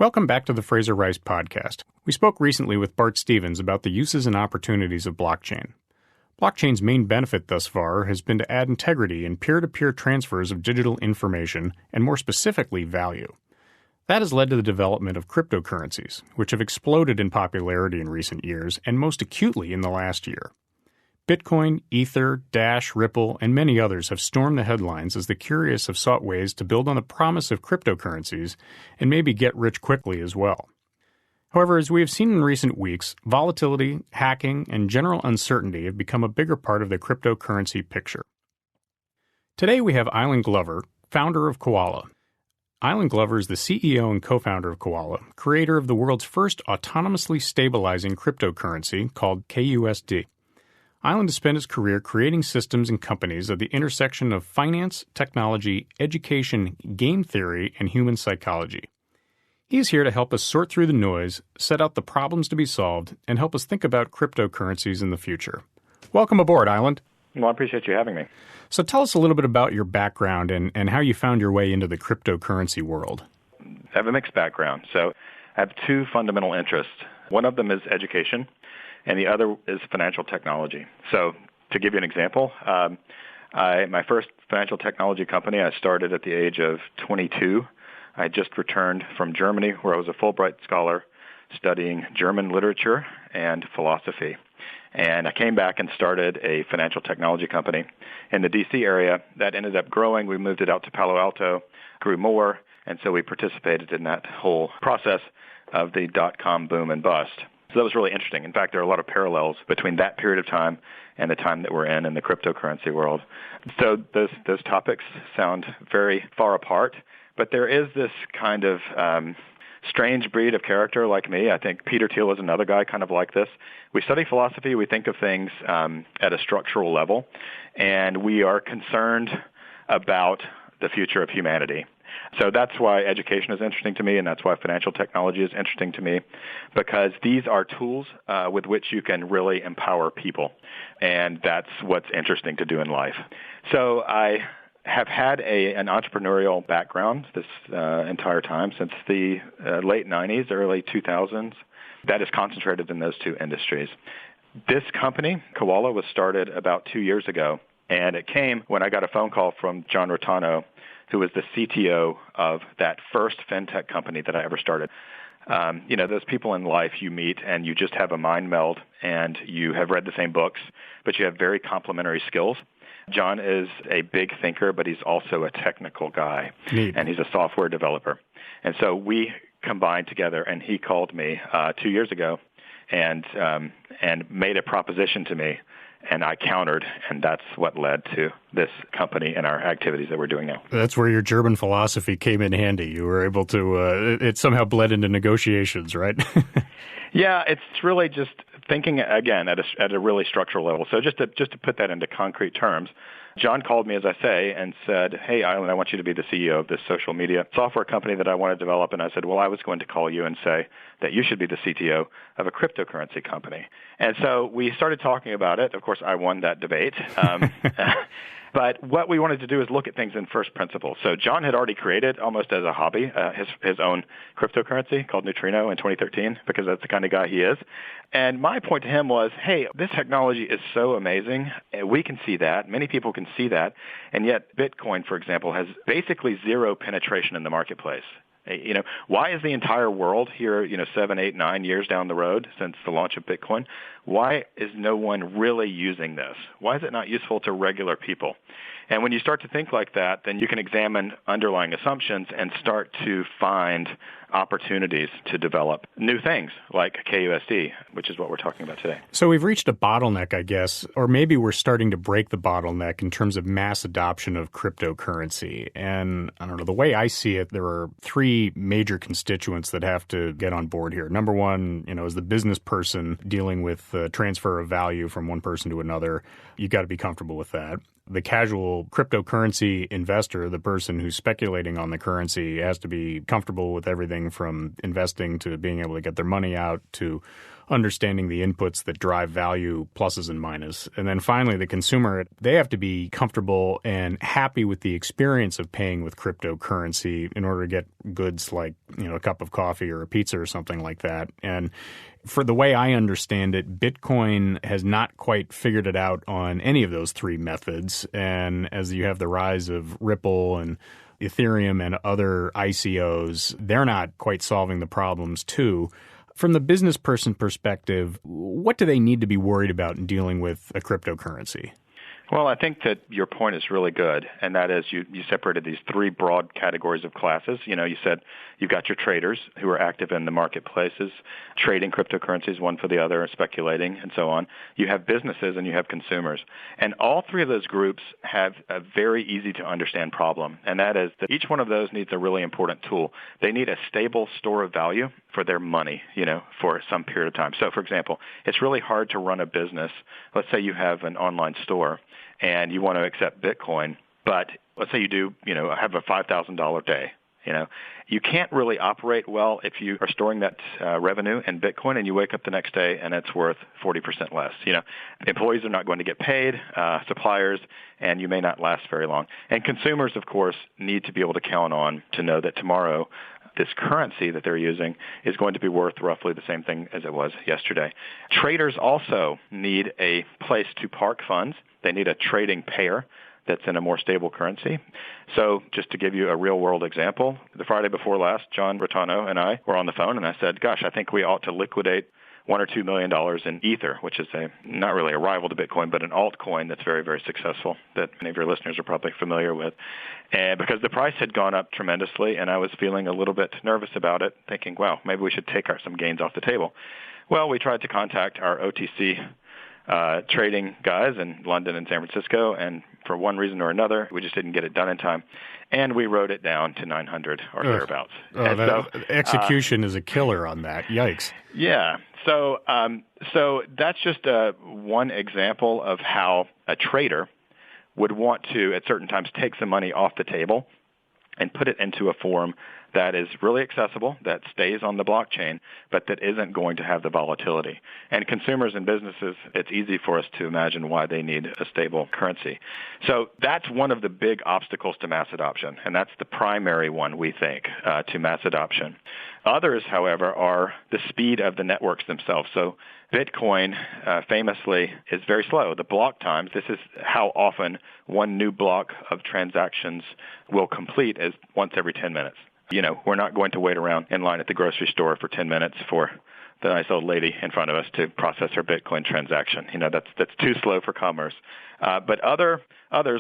Welcome back to the Fraser Rice podcast. We spoke recently with Bart Stevens about the uses and opportunities of blockchain. Blockchain's main benefit thus far has been to add integrity in peer-to-peer transfers of digital information and, more specifically, value. That has led to the development of cryptocurrencies, which have exploded in popularity in recent years and most acutely in the last year. Bitcoin, Ether, Dash, Ripple, and many others have stormed the headlines as the curious have sought ways to build on the promise of cryptocurrencies and maybe get rich quickly as well. However, as we have seen in recent weeks, volatility, hacking, and general uncertainty have become a bigger part of the cryptocurrency picture. Today we have Eiland Glover, founder of Kowala. Eiland Glover is the CEO and co-founder of Kowala, creator of the world's first autonomously stabilizing cryptocurrency called kUSD. Eiland has spent his career creating systems and companies at the intersection of finance, technology, education, game theory, and human psychology. He is here to help us sort through the noise, set out the problems to be solved, and help us think about cryptocurrencies in the future. Welcome aboard, Eiland. Well, I appreciate you having me. So tell us a little bit about your background and how you found your way into the cryptocurrency world. I have a mixed background. So I have two fundamental interests. One of them is education, and the other is financial technology. So to give you an example, my first financial technology company I started at the age of 22. I just returned from Germany, where I was a Fulbright scholar studying German literature and philosophy. And I came back and started a financial technology company in the D.C. area. That ended up growing. We moved it out to Palo Alto, grew more, and so we participated in that whole process of the dot-com boom and bust. So that was really interesting. In fact, there are a lot of parallels between that period of time and the time that we're in the cryptocurrency world. So those topics sound very far apart, but there is this kind of strange breed of character like me. I think Peter Thiel is another guy kind of like this. We study philosophy. We think of things at a structural level, and we are concerned about the future of humanity. So that's why education is interesting to me, and that's why financial technology is interesting to me, because these are tools with which you can really empower people, and that's what's interesting to do in life. So I have had an entrepreneurial background this entire time, since the late 90s, early 2000s, that is concentrated in those two industries. This company, Kowala, was started about 2 years ago, and it came when I got a phone call from John Rotano, who was the CTO of that first fintech company that I ever started. Those people in life you meet and you just have a mind meld and you have read the same books, but you have very complementary skills. John is a big thinker, but he's also a technical guy, and he's a software developer. And so we combined together, and he called me 2 years ago and made a proposition to me, and I countered, and that's what led to this company and our activities that we're doing now. That's where your German philosophy came in handy. You were able to, it somehow bled into negotiations, right? Yeah, it's really just thinking, again, at a really structural level. So just to put that into concrete terms, John called me, as I say, and said, hey, Eiland, I want you to be the CEO of this social media software company that I want to develop. And I said, well, I was going to call you and say that you should be the CTO of a cryptocurrency company. And so we started talking about it. Of course, I won that debate. But what we wanted to do is look at things in first principles. So John had already created, almost as a hobby, his own cryptocurrency called Neutrino in 2013, because that's the kind of guy he is. And my point to him was, hey, this technology is so amazing. We can see that. Many people can see that. And yet Bitcoin, for example, has basically zero penetration in the marketplace. Why is the entire world here, 7, 8, 9 years down the road since the launch of Bitcoin, why is no one really using this? Why is it not useful to regular people? And when you start to think like that, then you can examine underlying assumptions and start to find opportunities to develop new things like kUSD, which is what we're talking about today. So we've reached a bottleneck, I guess, or maybe we're starting to break the bottleneck in terms of mass adoption of cryptocurrency. And I don't know, the way I see it, there are three major constituents that have to get on board here. Number one, is the business person dealing with the transfer of value from one person to another. You've got to be comfortable with that. the casual cryptocurrency investor, the person who's speculating on the currency, has to be comfortable with everything from investing to being able to get their money out to understanding the inputs that drive value, pluses and minuses. And then finally, the consumer, they have to be comfortable and happy with the experience of paying with cryptocurrency in order to get goods like, a cup of coffee or a pizza or something like that. And for the way I understand it, Bitcoin has not quite figured it out on any of those three methods. And as you have the rise of Ripple and Ethereum and other ICOs, they're not quite solving the problems too. From the business person perspective, what do they need to be worried about in dealing with a cryptocurrency? Well, I think that your point is really good, and that is you separated these three broad categories of classes. You said you've got your traders who are active in the marketplaces, trading cryptocurrencies one for the other, speculating, and so on. You have businesses and you have consumers. And all three of those groups have a very easy-to-understand problem, and that is that each one of those needs a really important tool. They need a stable store of value for their money, for some period of time. So, for example, it's really hard to run a business. Let's say you have an online store and you want to accept Bitcoin, but let's say you do, have a $5,000 day. You can't really operate well if you are storing that revenue in Bitcoin and you wake up the next day and it's worth 40% less. Employees are not going to get paid, suppliers, and you may not last very long. And consumers, of course, need to be able to count on to know that tomorrow this currency that they're using is going to be worth roughly the same thing as it was yesterday. Traders also need a place to park funds. They need a trading pair that's in a more stable currency. So just to give you a real-world example, the Friday before last, John Rotano and I were on the phone, and I said, gosh, I think we ought to liquidate $1 or $2 million in Ether, which is not really a rival to Bitcoin, but an altcoin that's very, very successful that many of your listeners are probably familiar with. And because the price had gone up tremendously, and I was feeling a little bit nervous about it, thinking, wow, maybe we should take some gains off the table. Well, we tried to contact our OTC trading guys in London and San Francisco, and for one reason or another, we just didn't get it done in time. And we wrote it down to 900 or thereabouts. Execution is a killer on that. Yikes. Yeah. So that's just one example of how a trader would want to, at certain times, take some money off the table and put it into a form that is really accessible, that stays on the blockchain, but that isn't going to have the volatility. And consumers and businesses, it's easy for us to imagine why they need a stable currency. So that's one of the big obstacles to mass adoption, and that's the primary one, we think, to mass adoption. Others, however, are the speed of the networks themselves. So Bitcoin famously is very slow. The block times, this is how often one new block of transactions will complete, is once every 10 minutes. We're not going to wait around in line at the grocery store for 10 minutes for the nice old lady in front of us to process her Bitcoin transaction. That's too slow for commerce. But others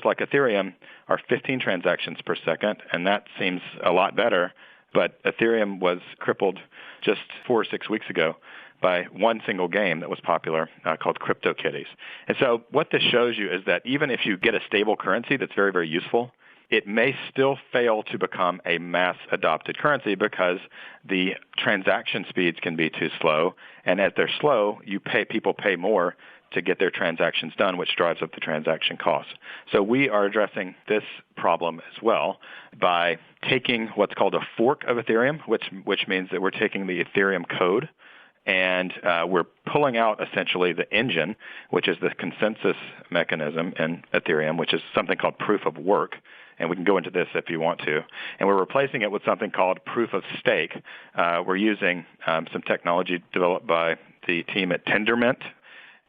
like Ethereum are 15 transactions per second, and that seems a lot better. But Ethereum was crippled just 4 or 6 weeks ago by one single game that was popular called CryptoKitties. And so what this shows you is that even if you get a stable currency that's very, very useful, it may still fail to become a mass-adopted currency because the transaction speeds can be too slow. And as they're slow, people pay more to get their transactions done, which drives up the transaction costs. So we are addressing this problem as well by taking what's called a fork of Ethereum, which means that we're taking the Ethereum code and we're pulling out essentially the engine, which is the consensus mechanism in Ethereum, which is something called proof of work. And we can go into this if you want to. And we're replacing it with something called proof of stake. We're using some technology developed by the team at Tendermint,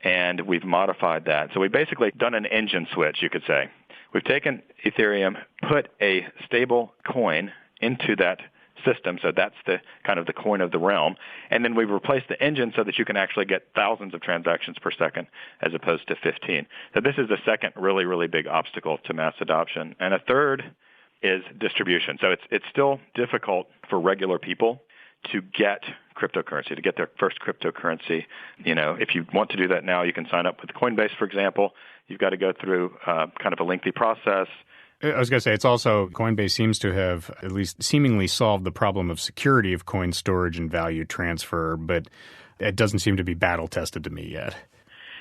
and we've modified that. So we've basically done an engine switch, you could say. We've taken Ethereum, put a stable coin into that system, so that's the kind of the coin of the realm, and then we've replaced the engine so that you can actually get thousands of transactions per second as opposed to 15. So this is the second really, really big obstacle to mass adoption. And a third is distribution. So it's still difficult for regular people to get cryptocurrency, to get their first cryptocurrency. If you want to do that now, you can sign up with Coinbase, for example. You've got to go through kind of a lengthy process. I was going to say, it's also, Coinbase seems to have at least seemingly solved the problem of security of coin storage and value transfer, but it doesn't seem to be battle tested to me yet.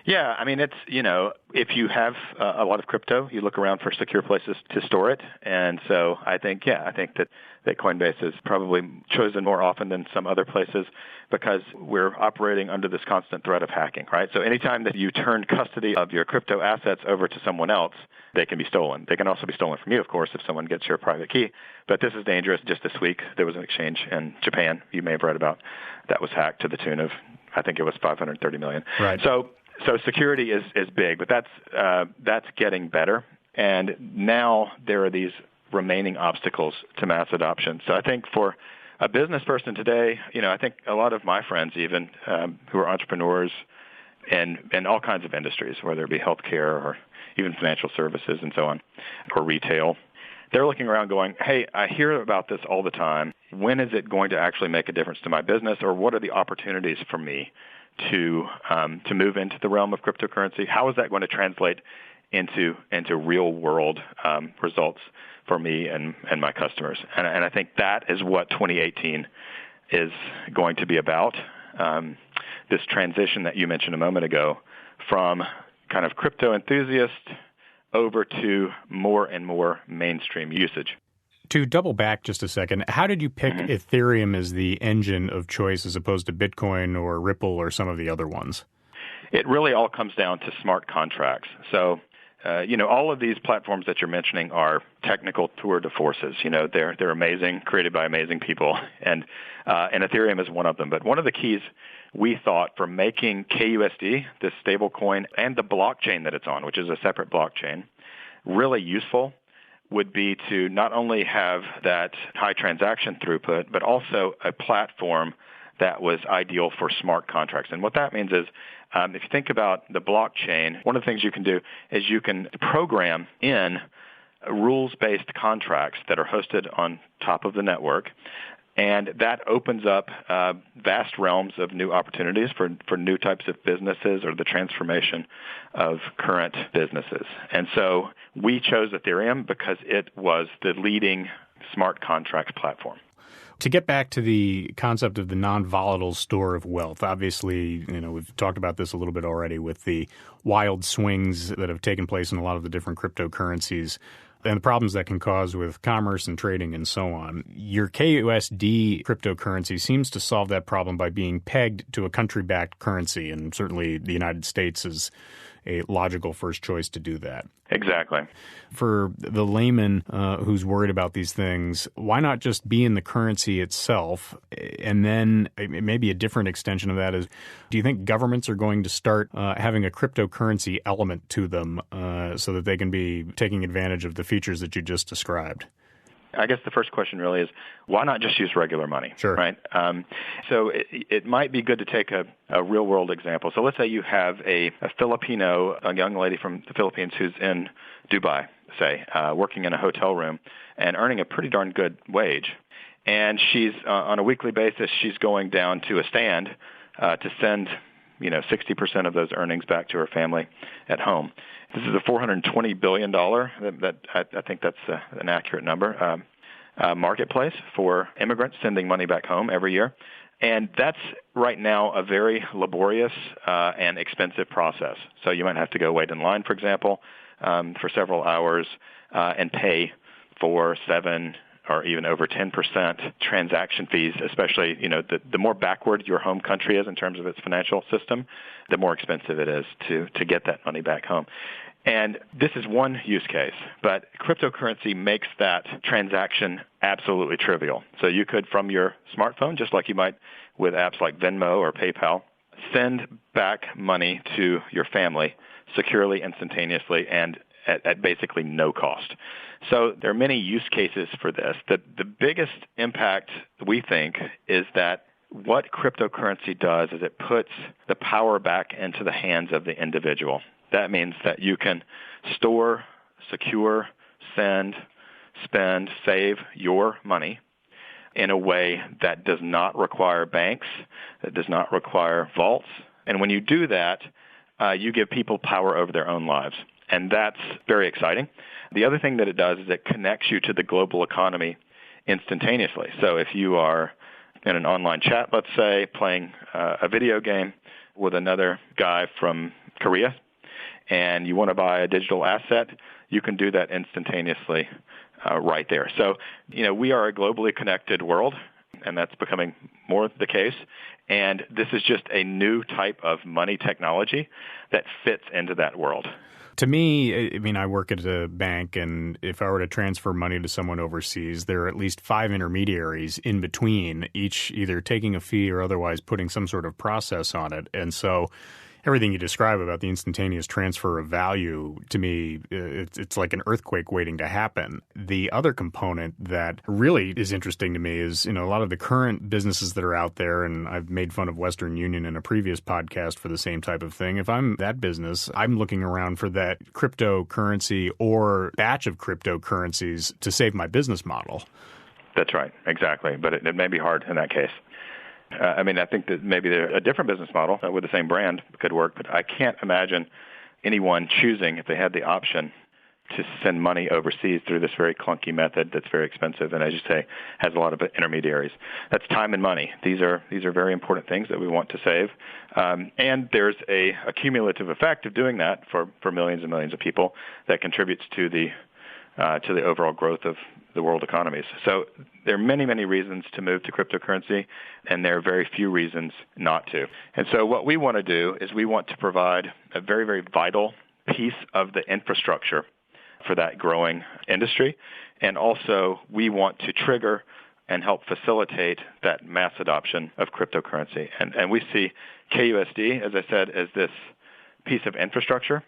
Yeah, I mean, it's, if you have a lot of crypto, you look around for secure places to store it. And so I think that Coinbase is probably chosen more often than some other places because we're operating under this constant threat of hacking, right? So anytime that you turn custody of your crypto assets over to someone else, they can be stolen. They can also be stolen from you, of course, if someone gets your private key. But this is dangerous. Just this week, there was an exchange in Japan, you may have read about, that was hacked to the tune of, I think it was $530 million. Right. So security is big, but that's getting better. And now there are these remaining obstacles to mass adoption. So I think for a business person today, I think a lot of my friends even who are entrepreneurs in all kinds of industries, whether it be healthcare or even financial services and so on, or retail, they're looking around going, hey, I hear about this all the time. When is it going to actually make a difference to my business, or what are the opportunities for me to move into the realm of cryptocurrency? How is that going to translate into real world results for me and my customers? And I think that is what 2018 is going to be about. This transition that you mentioned a moment ago from kind of crypto enthusiast over to more and more mainstream usage. To double back just a second, how did you pick Ethereum as the engine of choice as opposed to Bitcoin or Ripple or some of the other ones? It really all comes down to smart contracts. So, all of these platforms that you're mentioning are technical tour de forces. They're amazing, created by amazing people, and Ethereum is one of them. But one of the keys we thought for making kUSD, this stable coin, and the blockchain that it's on, which is a separate blockchain, really useful would be to not only have that high transaction throughput, but also a platform that was ideal for smart contracts. And what that means is, if you think about the blockchain, one of the things you can do is you can program in rules-based contracts that are hosted on top of the network, and that opens up vast realms of new opportunities for new types of businesses or the transformation of current businesses. And so we chose Ethereum because it was the leading smart contracts platform. To get back to the concept of the non-volatile store of wealth, obviously, we've talked about this a little bit already with the wild swings that have taken place in a lot of the different cryptocurrencies and the problems that can cause with commerce and trading and so on. Your kUSD cryptocurrency seems to solve that problem by being pegged to a country-backed currency, and certainly the United States is a logical first choice to do that. Exactly. For the layman who's worried about these things, why not just be in the currency itself? And then maybe a different extension of that is, do you think governments are going to start having a cryptocurrency element to them so that they can be taking advantage of the features that you just described? I guess the first question really is, why not just use regular money? Sure. Right? So it might be good to take a real-world example. So let's say you have a Filipino, a young lady from the Philippines who's in Dubai, say, working in a hotel room and earning a pretty darn good wage. And she's, on a weekly basis, she's going down to a stand to send 60% of those earnings back to her family at home. This is a $420 billion, that I think that's an accurate number, marketplace for immigrants sending money back home every year. And that's right now a very laborious and expensive process. So you might have to go wait in line, for example, for several hours and pay for 7 or even over 10% transaction fees, especially, the more backward your home country is in terms of its financial system, the more expensive it is to get that money back home. And this is one use case, but cryptocurrency makes that transaction absolutely trivial. So you could, from your smartphone, just like you might with apps like Venmo or PayPal, send back money to your family securely, instantaneously, and at basically no cost. So there are many use cases for this. The biggest impact, we think, is that what cryptocurrency does is it puts the power back into the hands of the individual. That means that you can store, secure, send, spend, save your money in a way that does not require banks, that does not require vaults. And when you do that, you give people power over their own lives. And that's very exciting. The other thing that it does is it connects you to the global economy instantaneously. So if you are in an online chat, let's say, playing a video game with another guy from Korea and you want to buy a digital asset, you can do that instantaneously right there. So, we are a globally connected world, and that's becoming more the case. And this is just a new type of money technology that fits into that world. To me, I work at a bank, and if I were to transfer money to someone overseas, there are at least 5 intermediaries in between, each either taking a fee or otherwise putting some sort of process on it. And so everything you describe about the instantaneous transfer of value, to me, it's like an earthquake waiting to happen. The other component that really is interesting to me is, a lot of the current businesses that are out there, and I've made fun of Western Union in a previous podcast for the same type of thing. If I'm that business, I'm looking around for that cryptocurrency or batch of cryptocurrencies to save my business model. That's right, exactly. But it may be hard in that case. I think that maybe a different business model with the same brand could work, but I can't imagine anyone choosing, if they had the option, to send money overseas through this very clunky method that's very expensive and, as you say, has a lot of intermediaries. That's time and money. These are very important things that we want to save. And there's a cumulative effect of doing that for millions and millions of people that contributes to the overall growth of the world economies. So there are many, many reasons to move to cryptocurrency, and there are very few reasons not to. And so what we want to do is we want to provide a very, very vital piece of the infrastructure for that growing industry. And also we want to trigger and help facilitate that mass adoption of cryptocurrency. And we see kUSD, as I said, as this piece of infrastructure,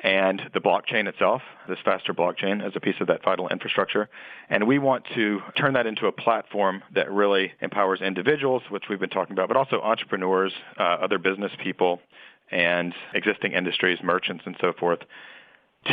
and the blockchain itself, this faster blockchain, as a piece of that vital infrastructure. And we want to turn that into a platform that really empowers individuals, which we've been talking about, but also entrepreneurs, other business people, and existing industries, merchants, and so forth,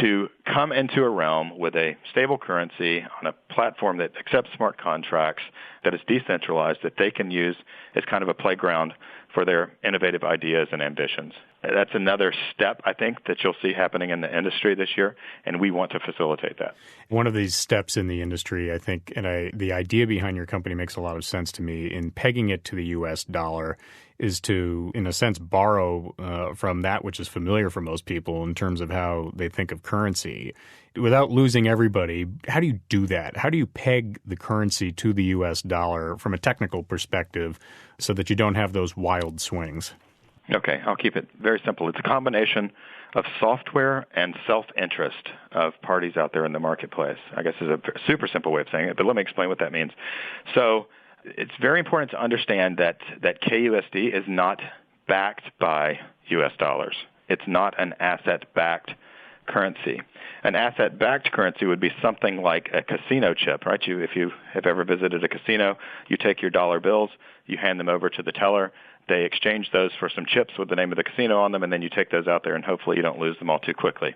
to come into a realm with a stable currency on a platform that accepts smart contracts, that is decentralized, that they can use as kind of a playground for their innovative ideas and ambitions. That's another step, I think, that you'll see happening in the industry this year, and we want to facilitate that. One of these steps in the industry, I think, and the idea behind your company makes a lot of sense to me, in pegging it to the U.S. dollar, is to, in a sense, borrow from that which is familiar for most people in terms of how they think of currency. Without losing everybody, how do you do that? How do you peg the currency to the U.S. dollar from a technical perspective so that you don't have those wild swings? Okay, I'll keep it very simple. It's a combination of software and self-interest of parties out there in the marketplace, I guess is a super simple way of saying it, but let me explain what that means. So it's very important to understand that kUSD is not backed by U.S. dollars. It's not an asset-backed currency. An asset-backed currency would be something like a casino chip, right? If you have ever visited a casino, you take your dollar bills, you hand them over to the teller, they exchange those for some chips with the name of the casino on them, and then you take those out there, and hopefully you don't lose them all too quickly.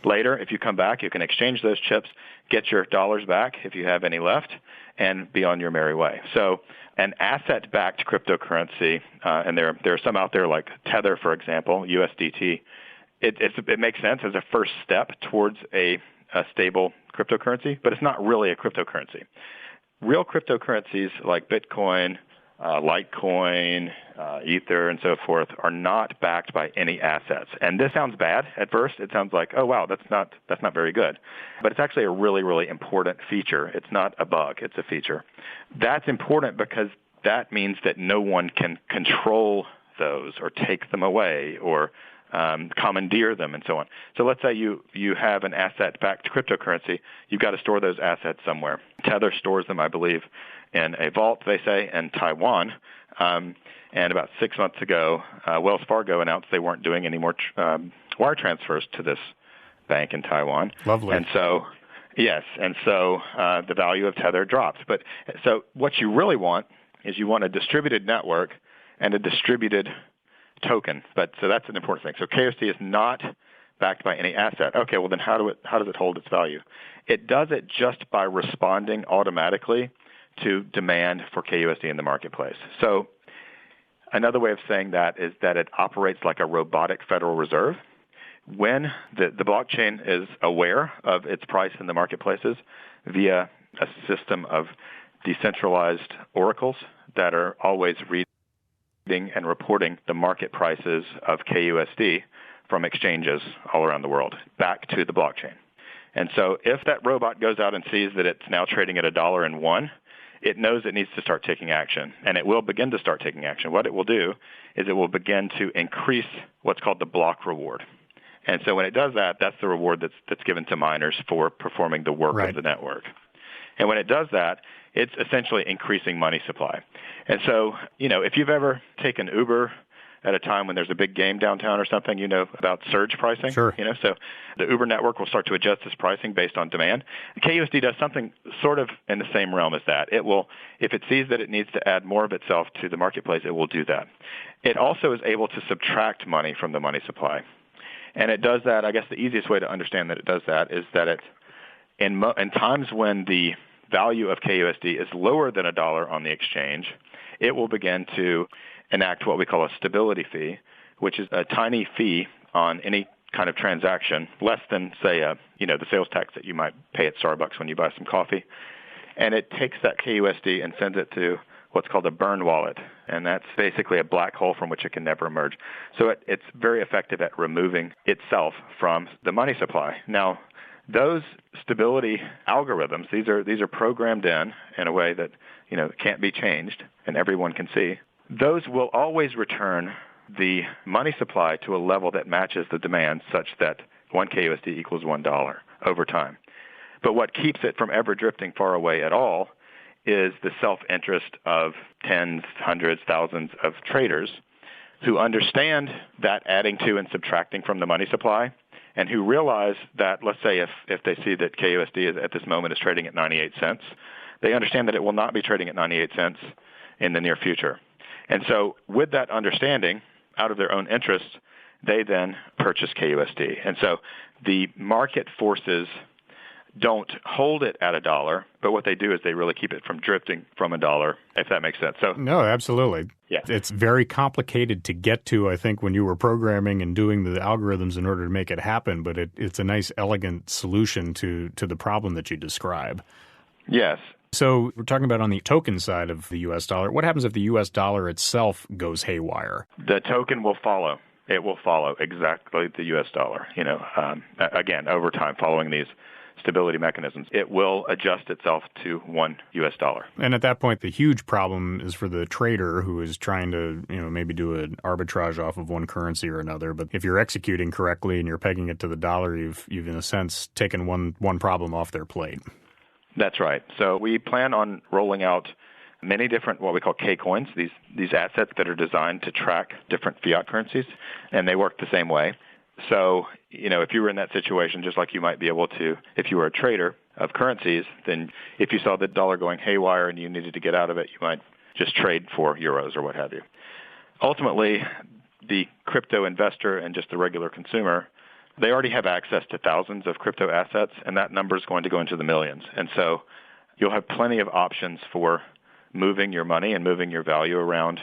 Later, if you come back, you can exchange those chips, get your dollars back if you have any left, and be on your merry way. So an asset-backed cryptocurrency, and there are some out there like Tether, for example, USDT, it makes sense as a first step towards a stable cryptocurrency, but it's not really a cryptocurrency. Real cryptocurrencies like Bitcoin, Litecoin, Ether, and so forth are not backed by any assets. And this sounds bad at first. It sounds like, oh, wow, that's not very good. But it's actually a really, really important feature. It's not a bug. It's a feature. That's important because that means that no one can control those or take them away or commandeer them and so on. So let's say you have an asset-backed cryptocurrency. You've got to store those assets somewhere. Tether stores them, I believe, in a vault, they say, in Taiwan. And about 6 months ago, Wells Fargo announced they weren't doing any more wire transfers to this bank in Taiwan. Lovely. And so, yes, the value of Tether dropped. But so what you really want is you want a distributed network and a distributed token. So that's an important thing. So kUSD is not backed by any asset. Okay, well then how does it hold its value? It does it just by responding automatically to demand for kUSD in the marketplace. So another way of saying that is that it operates like a robotic Federal Reserve. When the blockchain is aware of its price in the marketplaces via a system of decentralized oracles that are always read and reporting the market prices of kUSD from exchanges all around the world back to the blockchain. And so if that robot goes out and sees that it's now trading at $1.01, it knows it needs to start taking action, and it will begin to start taking action. What it will do is it will begin to increase what's called the block reward. And so when it does that, that's the reward that's given to miners for performing the work of the network. And when it does that, it's essentially increasing money supply. And so, if you've ever taken Uber at a time when there's a big game downtown or something, about surge pricing. Sure. So the Uber network will start to adjust its pricing based on demand. kUSD does something sort of in the same realm as that. It will, if it sees that it needs to add more of itself to the marketplace, it will do that. It also is able to subtract money from the money supply. And it does that, I guess the easiest way to understand that it does that is that it, in times when the value of kUSD is lower than $1 on the exchange, it will begin to enact what we call a stability fee, which is a tiny fee on any kind of transaction, less than, say, the sales tax that you might pay at Starbucks when you buy some coffee. And it takes that kUSD and sends it to what's called a burn wallet, and that's basically a black hole from which it can never emerge. So it's very effective at removing itself from the money supply. Now, those stability algorithms, these are programmed in a way that can't be changed, and everyone can see. Those will always return the money supply to a level that matches the demand, such that 1 kUSD equals $1 over time. But what keeps it from ever drifting far away at all is the self-interest of tens, hundreds, thousands of traders who understand that adding to and subtracting from the money supply, and who realize that, let's say if they see that kUSD at this moment is trading at 98 cents, they understand that it will not be trading at 98 cents in the near future. And so with that understanding, out of their own interest, they then purchase kUSD. And so the market forces don't hold it at $1, but what they do is they really keep it from drifting from $1, if that makes sense. So no, absolutely. Yeah. It's very complicated to get to, I think, when you were programming and doing the algorithms in order to make it happen, but it's a nice, elegant solution to the problem that you describe. Yes. So we're talking about on the token side of the U.S. dollar. What happens if the U.S. dollar itself goes haywire? The token will follow. It will follow exactly the U.S. dollar, again, over time, following these stability mechanisms. It will adjust itself to $1 US. And at that point, the huge problem is for the trader who is trying to, maybe do an arbitrage off of one currency or another. But if you're executing correctly and you're pegging it to the dollar, you've in a sense taken one problem off their plate. That's right. So we plan on rolling out many different what we call K-coins, these assets that are designed to track different fiat currencies, and they work the same way. So, if you were in that situation, just like you might be able to, if you were a trader of currencies, then if you saw the dollar going haywire and you needed to get out of it, you might just trade for euros or what have you. Ultimately, the crypto investor and just the regular consumer, they already have access to thousands of crypto assets, and that number is going to go into the millions. And so you'll have plenty of options for moving your money and moving your value around,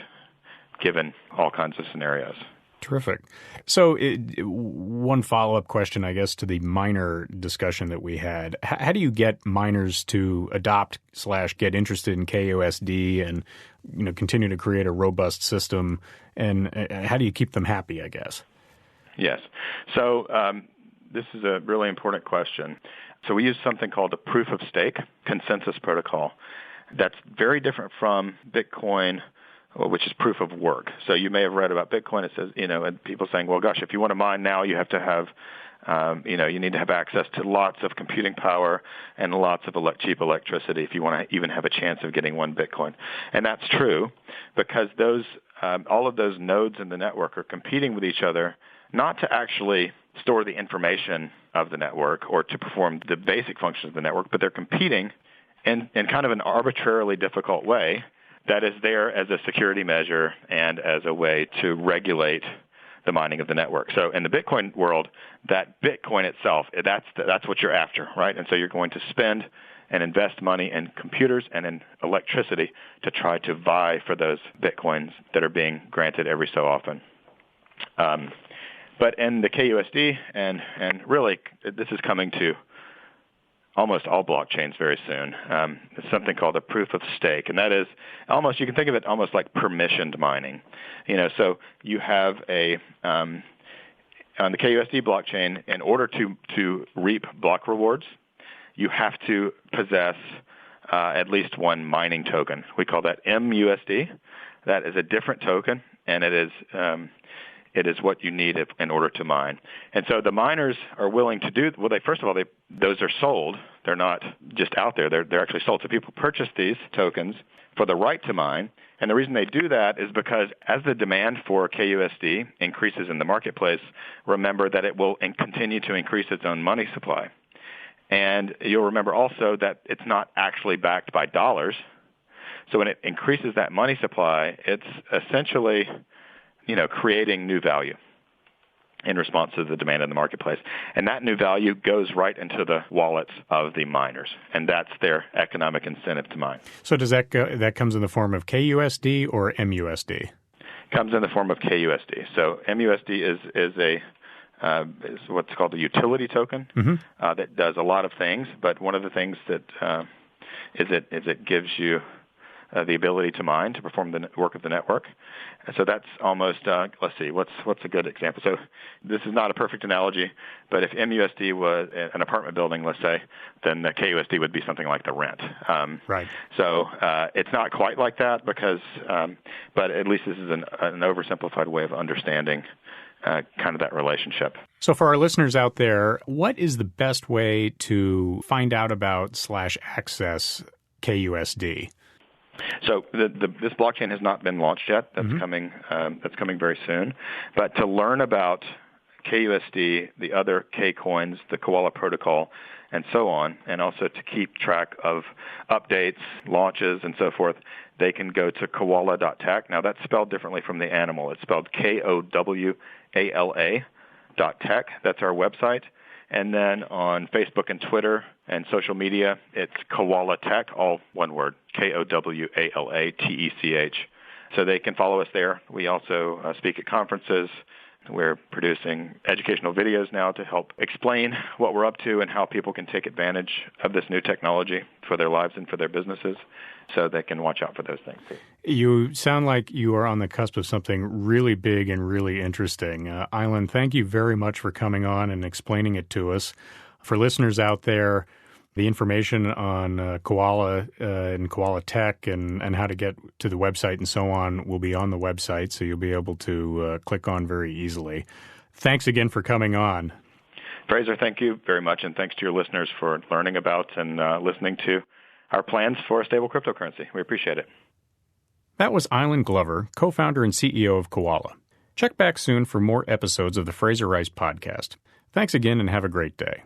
given all kinds of scenarios. Terrific. So one follow-up question, I guess, to the miner discussion that we had. How do you get miners to adopt / get interested in kUSD and continue to create a robust system? And how do you keep them happy, I guess? Yes. So this is a really important question. So we use something called the proof of stake consensus protocol. That's very different from Bitcoin, which is proof of work. So you may have read about Bitcoin. It says, and people saying, well, gosh, if you want to mine now, you have to have, you need to have access to lots of computing power and lots of cheap electricity if you want to even have a chance of getting one Bitcoin. And that's true because all of those nodes in the network are competing with each other, not to actually store the information of the network or to perform the basic functions of the network, but they're competing in kind of an arbitrarily difficult way that is there as a security measure and as a way to regulate the mining of the network. So in the Bitcoin world, that Bitcoin itself, that's what you're after, right? And so you're going to spend and invest money in computers and in electricity to try to vie for those Bitcoins that are being granted every so often. But in the kUSD, and really this is coming to almost all blockchains very soon. It's something called a proof of stake, and that is almost, you can think of it almost like permissioned mining. So you have on the kUSD blockchain, in order to reap block rewards, you have to possess at least one mining token. We call that mUSD. That is a different token, and it is what you need in order to mine. And so the miners are willing to do, first of all, those are sold. They're not just out there. They're actually sold. So people purchase these tokens for the right to mine. And the reason they do that is because as the demand for kUSD increases in the marketplace, remember that it will continue to increase its own money supply. And you'll remember also that it's not actually backed by dollars. So when it increases that money supply, it's essentially, creating new value in response to the demand in the marketplace. And that new value goes right into the wallets of the miners, and that's their economic incentive to mine. So does that comes in the form of kUSD or mUSD? Comes in the form of kUSD. So mUSD is what's called a utility token that does a lot of things, but one of the things that it gives you the ability to mine, to perform the work of the network. And so that's almost, let's see, what's a good example? So this is not a perfect analogy, but if mUSD was an apartment building, let's say, then the kUSD would be something like the rent. Right. So it's not quite like that because, but at least this is an oversimplified way of understanding kind of that relationship. So for our listeners out there, what is the best way to find out about / access kUSD? So this blockchain has not been launched yet. That's coming. That's coming very soon. But to learn about kUSD, the other K coins, the Kowala protocol, and so on, and also to keep track of updates, launches, and so forth, they can go to kowala.tech. Now that's spelled differently from the animal. It's spelled KOWALA.tech. That's our website. And then on Facebook and Twitter and social media, it's Kowala Tech, all one word, KOWALATECH. So they can follow us there. We also speak at conferences. We're producing educational videos now to help explain what we're up to and how people can take advantage of this new technology for their lives and for their businesses, so they can watch out for those things too. You sound like you are on the cusp of something really big and really interesting. Eiland, thank you very much for coming on and explaining it to us. For listeners out there, the information on Kowala and Kowala Tech and how to get to the website and so on will be on the website, so you'll be able to click on very easily. Thanks again for coming on. Fraser, thank you very much, and thanks to your listeners for learning about and listening to our plans for a stable cryptocurrency. We appreciate it. That was Eiland Glover, co-founder and CEO of Kowala. Check back soon for more episodes of the Fraser Rice Podcast. Thanks again and have a great day.